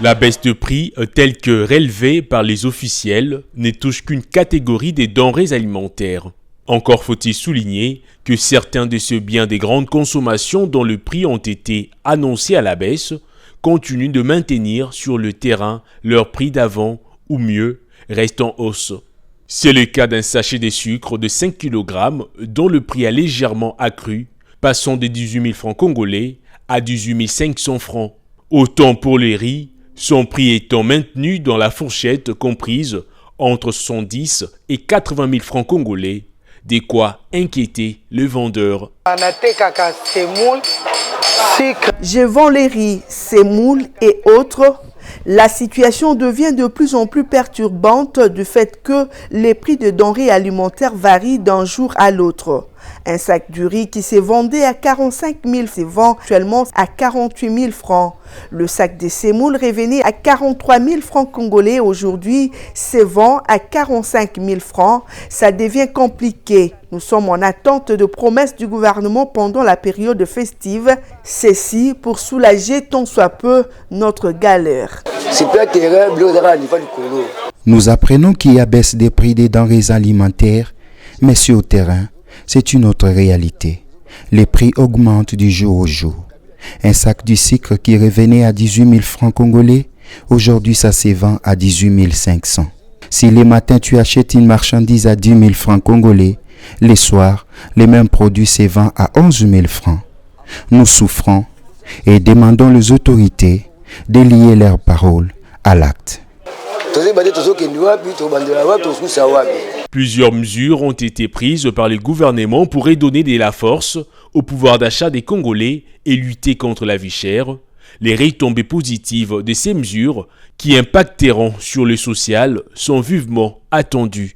La baisse de prix, telle que relevée par les officiels, ne touche qu'une catégorie des denrées alimentaires. Encore faut-il souligner que certains de ces biens des grandes consommations dont le prix ont été annoncés à la baisse continuent de maintenir sur le terrain leur prix d'avant ou mieux, restent en hausse. C'est le cas d'un sachet de sucre de 5 kg dont le prix a légèrement accru, passant de 18 000 francs congolais à 18 500 francs. Autant pour les riz, son prix étant maintenu dans la fourchette comprise entre 70 et 80 000 francs congolais, de quoi inquiéter le vendeur. Je vends les riz, sémoule et autres. La situation devient de plus en plus perturbante du fait que les prix de denrées alimentaires varient d'un jour à l'autre. Un sac du riz qui s'est vendu à 45 000 se vend actuellement à 48 000 francs. Le sac de semoule revenait à 43 000 francs congolais. Aujourd'hui, se vend à 45 000 francs. Ça devient compliqué. Nous sommes en attente de promesses du gouvernement pendant la période festive. Ceci pour soulager tant soit peu notre galère. Nous apprenons qu'il y a baisse des prix des denrées alimentaires, mais sur le terrain, c'est une autre réalité. Les prix augmentent du jour au jour. Un sac de sucre qui revenait à 18 000 francs congolais, aujourd'hui ça se vend à 18 500. Si les matins tu achètes une marchandise à 10 000 francs congolais, les soirs, les mêmes produits se vendent à 11 000 francs. Nous souffrons et demandons aux autorités de lier leurs paroles à l'acte. Plusieurs mesures ont été prises par le gouvernement pour redonner de la force au pouvoir d'achat des Congolais et lutter contre la vie chère. Les retombées positives de ces mesures qui impacteront sur le social sont vivement attendues.